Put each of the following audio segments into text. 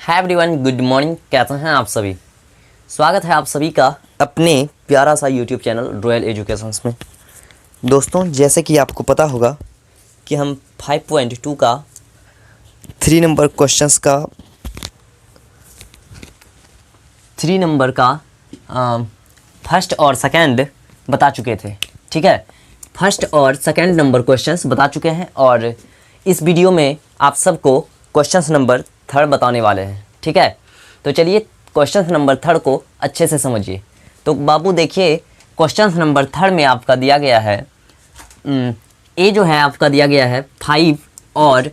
Hi everyone, good morning. कैसे हैं आप सभी? स्वागत है आप सभी का अपने प्यारा सा यूट्यूब चैनल रॉयल एजुकेशंस में। दोस्तों, जैसे कि आपको पता होगा कि हम 5.2 का 3 नंबर क्वेश्चंस का 3 नंबर का फर्स्ट और सेकंड बता चुके थे। ठीक है, फर्स्ट और सेकंड नंबर क्वेश्चंस बता चुके हैं और इस वीडियो में आप सबको क्वेश्चंस नंबर थर्ड बताने वाले हैं। ठीक है, तो चलिए क्वेश्चंस नंबर थर्ड को अच्छे से समझिए। तो बाबू देखिए, क्वेश्चंस नंबर थर्ड में आपका दिया गया है ए जो है आपका दिया गया है 5 और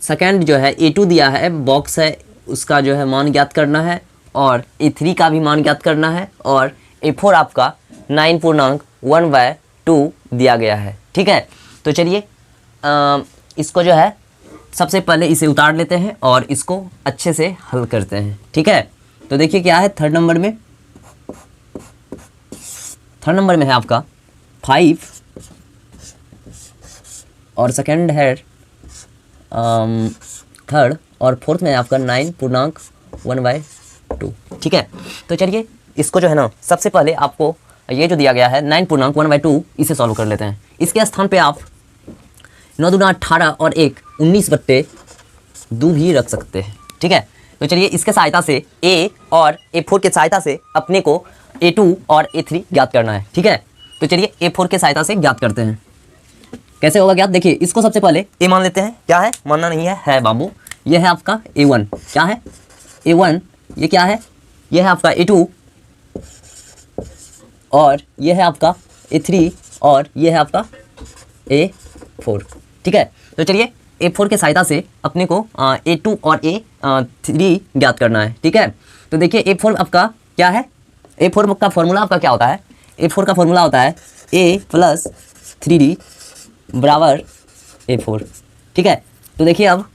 सेकंड जो है A2 दिया है, बॉक्स है, उसका जो है मान ज्ञात करना है और A3 का भी मान ज्ञात करना है और A4 आपका 9.1/2 दिया गया है। ठीक है, तो चलिए इसको जो है सबसे पहले इसे उतार लेते हैं और इसको अच्छे से हल करते हैं। ठीक है, तो देखिए क्या है थर्ड नंबर में है आपका 5 और सेकंड है थर्ड और फोर्थ में आपका 9.1/2। ठीक है, तो चलिए इसको जो है ना सबसे पहले आपको ये जो दिया गया है 9.1/2 इसे सॉल्व कर लेते हैं। इसके स्थान पे आप 9 दूना 18 और 1 19/2 भी रख सकते हैं। ठीक है, तो चलिए इसके सहायता से A और A4 के सहायता से अपने को A2 और A3 ज्ञात करना है। ठीक है, तो चलिए A4 के सहायता से ज्ञात करते हैं। कैसे होगा ज्ञात? देखिए इसको सबसे पहले A मान लेते हैं। क्या है? मानना नहीं है बाबू। ये है आपका A1। क्या है? A1। ये क्या है? ये है आपका A2 और ये है आपका A3 और ये है आपका A4। ठीक है, तो चलिए A4 के सहायता से अपने को A2 और A3 ज्ञात करना है। ठीक है, तो देखिए A4 आपका क्या है? A4 का फॉर्मूला आपका क्या होता है? A4 का फॉर्मूला होता है A + 3D बराबर A4। ठीक है, तो देखिए अब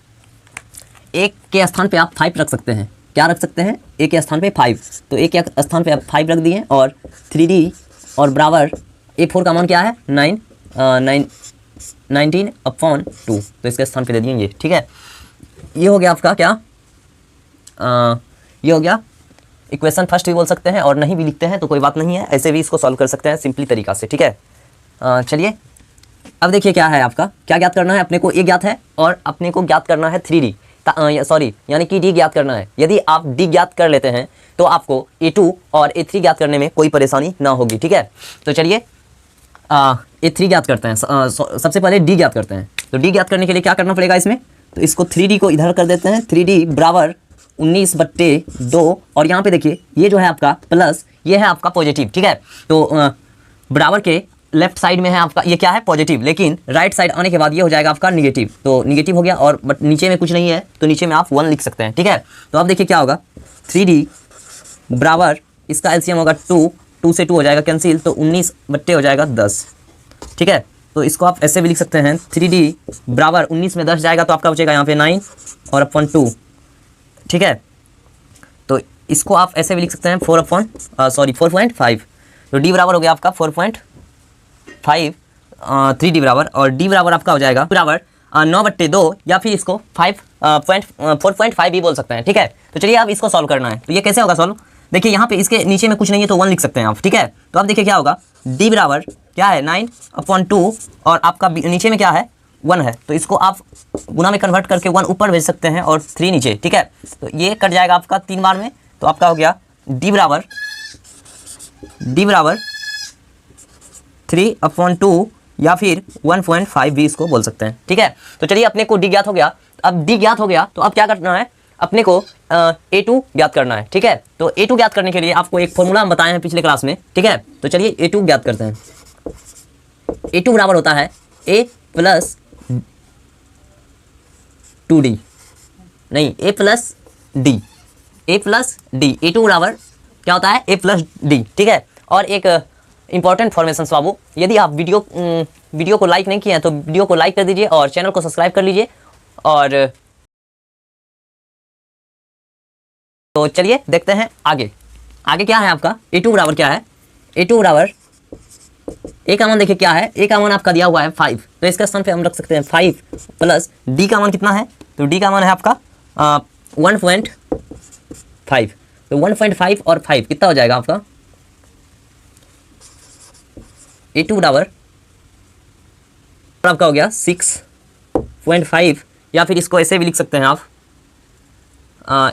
A के स्थान पे आप 5 रख सकते हैं। क्या रख सकते हैं? A के स्थान पे 5। तो A के स्थान पे आप 5 रख दिए और 3D और बराबर A4 का मान क्या है? 19/2। तो इसके स्थान पे दे दिए ये। ठीक है, ये हो गया आपका क्या? ये हो गया इक्वेशन फर्स्ट भी बोल सकते हैं और नहीं भी लिखते हैं तो कोई बात नहीं है, ऐसे भी इसको सॉल्व कर सकते हैं सिंपली तरीका से। ठीक है, चलिए अब देखिए क्या है आपका, क्या ज्ञात करना है अपने को? A ज्ञात है और अपने को ज्ञात करना है 3D यानी कि D ज्ञात करना है। यदि आप D ज्ञात कर लेते हैं तो आपको A2 और A3 ज्ञात करने में कोई परेशानी ना होगी। ठीक है, तो चलिए A3 ज्ञात करते हैं। सबसे पहले D ज्ञात करते हैं। तो D ज्ञात करने के लिए क्या करना पड़ेगा इसमें? तो इसको 3D को इधर कर देते हैं। 3D बराबर 19/2 और यहाँ पे देखिए ये जो है आपका प्लस, ये है आपका पॉजिटिव। ठीक है, तो बराबर के लेफ्ट साइड में है आपका ये क्या है? पॉजिटिव, लेकिन राइट साइड आने के बाद ये हो जाएगा आपका निगेटिव। तो निगेटिव हो गया और बट नीचे में कुछ नहीं है तो नीचे में आप 1 लिख सकते हैं। ठीक है, तो अब देखिए क्या होगा 3D बराबर इसका एलसीएम होगा 2 से 2 हो जाएगा कैंसिल, तो 19/10 हो जाएगा 10। ठीक है, तो इसको आप ऐसे भी लिख सकते हैं 3D बराबर 19 में 10 जाएगा तो आपका बचेगा यहाँ पे 9 और अपॉन 2। ठीक है, तो इसको आप ऐसे भी लिख सकते हैं 4.5। तो D बराबर हो गया आपका 4.5 3D बराबर और D बराबर आपका हो जाएगा बराबर 9/2 या फिर इसको 4.5 भी बोल सकते हैं। ठीक है, तो चलिए अब इसको सॉल्व करना है। तो ये कैसे होगा सॉल्व? देखिए यहाँ पे इसके नीचे में कुछ नहीं है तो 1 लिख सकते हैं आप। ठीक है, तो अब देखिए क्या होगा D बराबर क्या है 9/2 और आपका नीचे में क्या है 1 है, तो इसको आप गुना में कन्वर्ट करके 1 ऊपर भेज सकते हैं और 3 नीचे। ठीक है, तो ये कट जाएगा आपका 3 बार में, तो आपका हो गया D बराबर 3/2 या फिर 1.5 भी इसको बोल सकते हैं। ठीक है, तो चलिए अपने को D ज्ञात हो गया। अब D ज्ञात हो गया तो अब क्या करना है अपने को? A2 ज्ञात करना है। ठीक है, तो A2 ज्ञात करने के लिए आपको एक फॉर्मूला हम बताए हैं पिछले क्लास में। ठीक है, तो चलिए A2 ज्ञात करते हैं। A2 बराबर होता है A + 2D, नहीं A + D। A2 बराबर क्या होता है? A + D। ठीक है, और एक इंपॉर्टेंट फॉर्मेशन बाबू, यदि आप वीडियो को लाइक नहीं किए हैं तो वीडियो को लाइक कर दीजिए और चैनल को सब्सक्राइब कर लीजिए। और तो चलिए देखते हैं आगे क्या है आपका। A2 बराबर क्या है? A2 बराबर A का मान देखिए क्या है? A का मान आपका दिया हुआ है 5, तो इसके स्थान पे हम रख सकते हैं 5 + D का मान कितना है? तो D का मान है आपका 1.5। तो 1.5 और 5 कितना हो जाएगा आपका? A2 बराबर आपका हो गया 6.5, या फिर इसको ऐसे भी लिख सकते हैं आप,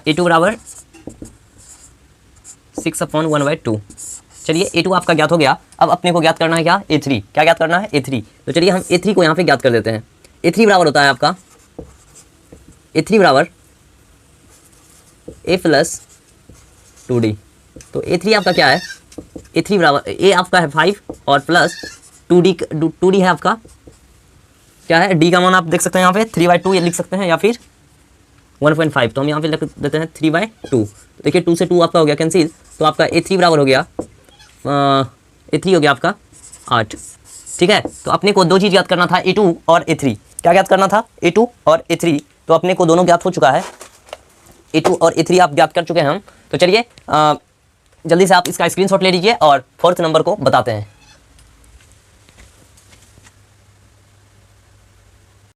A2 बराबर 6/1/2। चलिए A2 आपका ज्ञात हो गया। अब अपने को ज्ञात करना है क्या? A3। क्या ज्ञात करना है? A3। तो चलिए हम A3 को यहाँ पे ज्ञात कर देते हैं। A3 बराबर होता है आपका, A3 बराबर A + 2D। तो A3 आपका क्या है? A3 बराबर A आपका है 5 और प्लस 2D है आपका क्या है? D का मान आप देख सकते हैं यहाँ पे 3/2 ये लिख सकते हैं, या फिर 1.5। तो हम यहाँ पे लिख देते हैं 3/2। तो देखिए 2 से 2 आपका हो गया कैंसिल। तो आपका A3 बराबर हो गया A3 हो गया आपका 8। ठीक है, तो अपने को दो चीज़ याद करना था, A2 और A3। क्या याद करना था? A2 और A3। तो अपने को दोनों ज्ञात हो चुका है, A2 और A3 आप ज्ञात कर चुके हैं हम। तो चलिए जल्दी से आप इसका स्क्रीनशॉट ले लीजिए और 4th नंबर को बताते हैं।